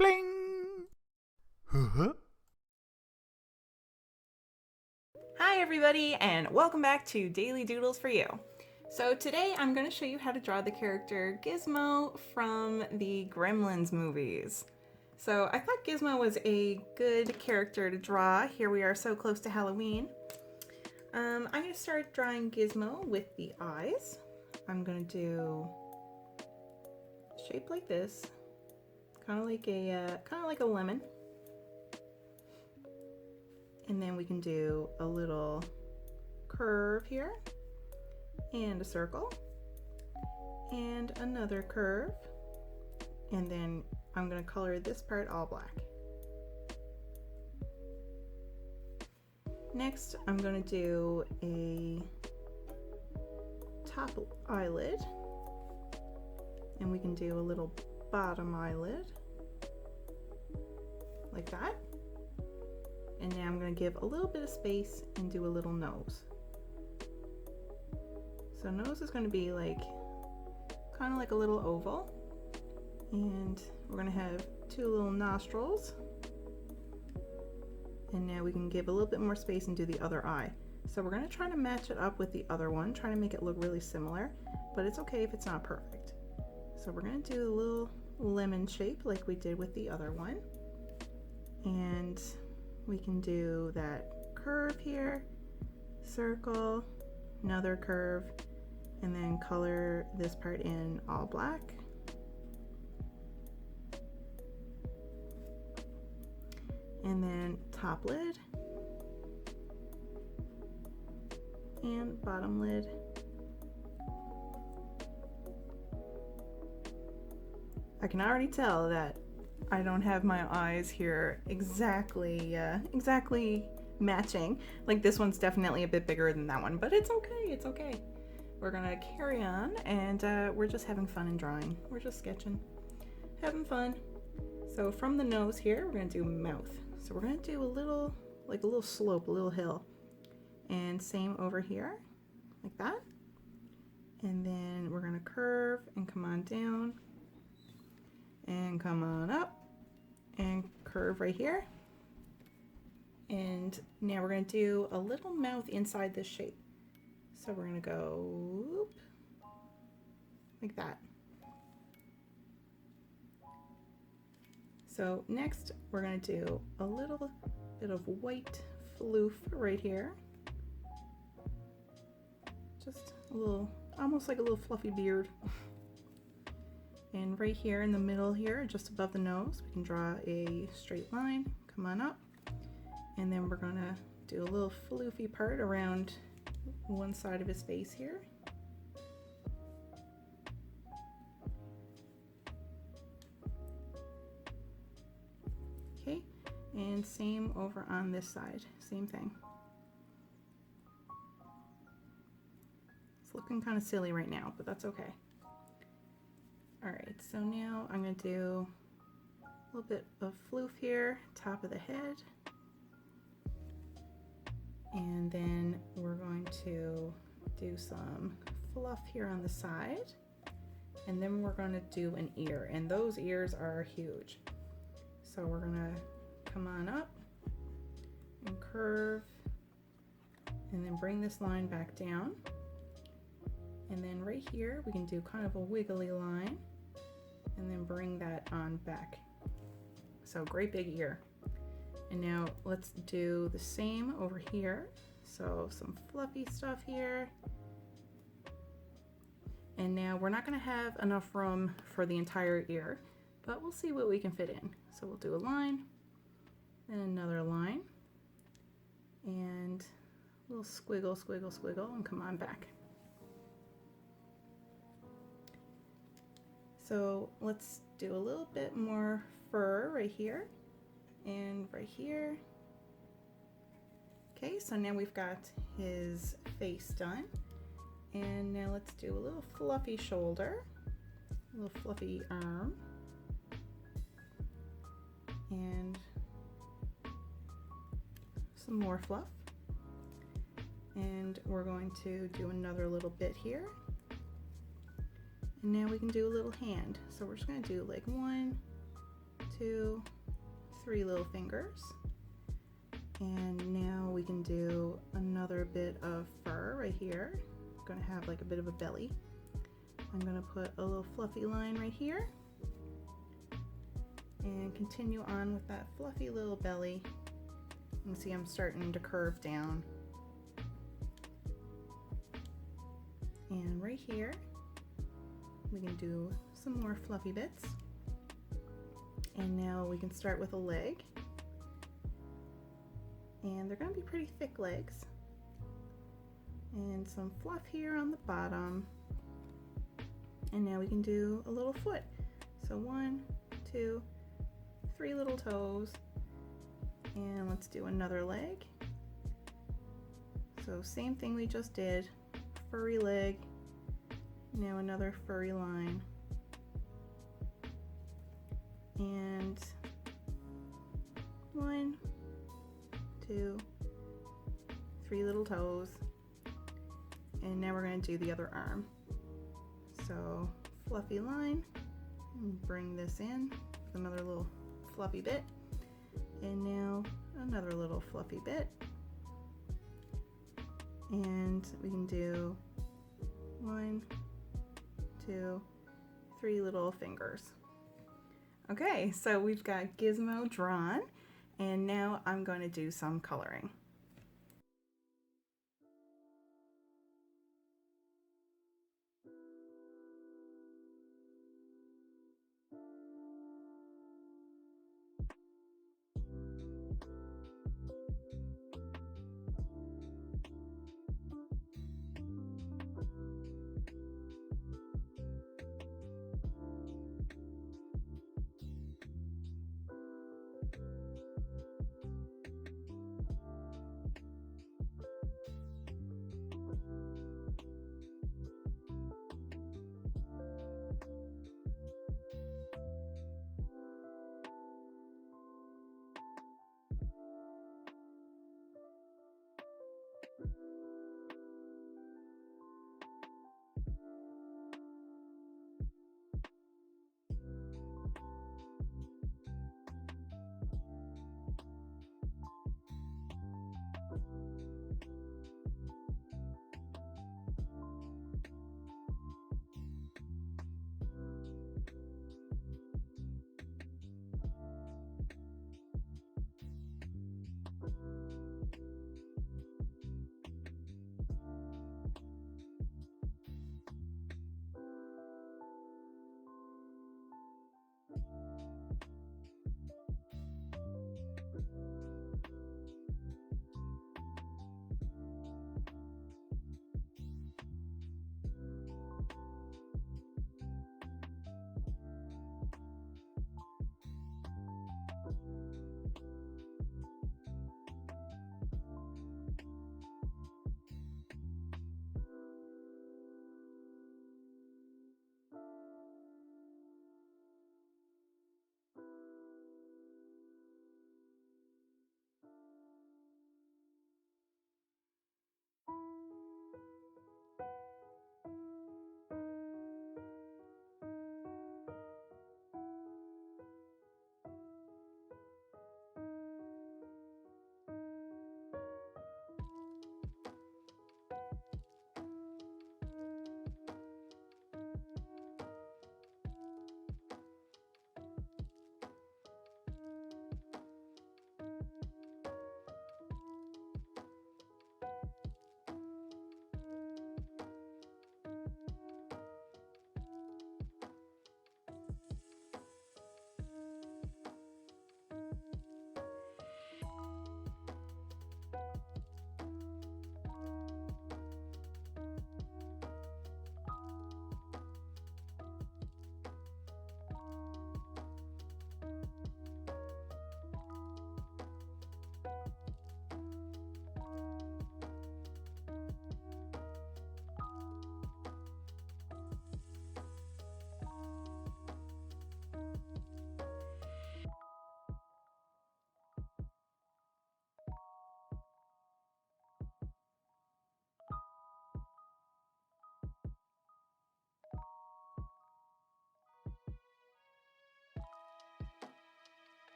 Bling! Huh? Hi everybody and welcome back to Daily Doodles for You. So today I'm going to show you how to draw the character Gizmo from the Gremlins movies. So I thought Gizmo was a good character to draw. Here we are so close to Halloween. I'm going to start drawing Gizmo with the eyes. I'm going to do a shape like this, kind of like a lemon. And then we can do a little curve here, and a circle, and another curve, and then I'm going to color this part all black. Next, I'm going to do a top eyelid, and we can do a little bottom eyelid, like that. And now I'm going to give a little bit of space and do a little nose. So nose is going to be like, kind of like a little oval. And we're going to have two little nostrils. And now we can give a little bit more space and do the other eye. So we're going to try to match it up with the other one, trying to make it look really similar, but it's okay if it's not perfect. So we're going to do a little lemon shape like we did with the other one. And we can do that curve here, circle, another curve, and then color this part in all black. And then top lid and bottom lid. I can already tell that I don't have my eyes here exactly matching. Like this one's definitely a bit bigger than that one, but it's okay. We're gonna carry on, and we're just having fun and drawing. We're just sketching, having fun. So from the nose here, we're gonna do mouth. So we're gonna do a little slope, a little hill. And same over here, like that. And then we're gonna curve and come on down and come on up and curve right here. And now we're going to do a little mouth inside this shape. So we're going to go whoop, like that. So next we're going to do a little bit of white floof right here. Just a little, almost like a little fluffy beard. And right here in the middle here, just above the nose, we can draw a straight line, come on up, and then we're gonna do a little floofy part around one side of his face here. Okay, and same over on this side, same thing. It's looking kind of silly right now, but that's okay. Alright, so now I'm going to do a little bit of floof here, top of the head. And then we're going to do some fluff here on the side. And then we're going to do an ear, and those ears are huge. So we're going to come on up and curve, and then bring this line back down. And then right here, we can do kind of a wiggly line, and then bring that on back. So great big ear. And now let's do the same over here. So some fluffy stuff here. And now we're not gonna have enough room for the entire ear, but we'll see what we can fit in. So we'll do a line, then another line, and a little squiggle, squiggle, squiggle, and come on back. So let's do a little bit more fur right here and right here. Okay, so now we've got his face done. And now let's do a little fluffy shoulder, a little fluffy arm, and some more fluff. And we're going to do another little bit here. And now we can do a little hand. So we're just going to do like 1, 2, 3 little fingers. And now we can do another bit of fur right here. I'm gonna have like a bit of a belly. I'm gonna put a little fluffy line right here and continue on with that fluffy little belly. You can see I'm starting to curve down. And right here, we can do some more fluffy bits. And now we can start with a leg. And they're gonna be pretty thick legs. And some fluff here on the bottom. And now we can do a little foot. So 1, 2, 3 little toes. And let's do another leg. So same thing we just did, furry leg, now another furry line. And 1, 2, 3 little toes. And now we're going to do the other arm. So fluffy line, and bring this in with another little fluffy bit. And now another little fluffy bit. And we can do 1, 2, 3 little fingers. Okay, so we've got Gizmo drawn, and now I'm going to do some coloring.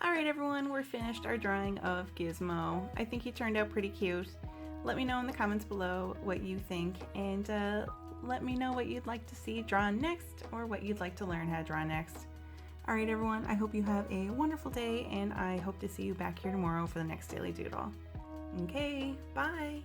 Alright everyone, we're finished our drawing of Gizmo. I think he turned out pretty cute. Let me know in the comments below what you think, and let me know what you'd like to see drawn next, or what you'd like to learn how to draw next. Alright everyone, I hope you have a wonderful day, and I hope to see you back here tomorrow for the next Daily Doodle. Okay, bye!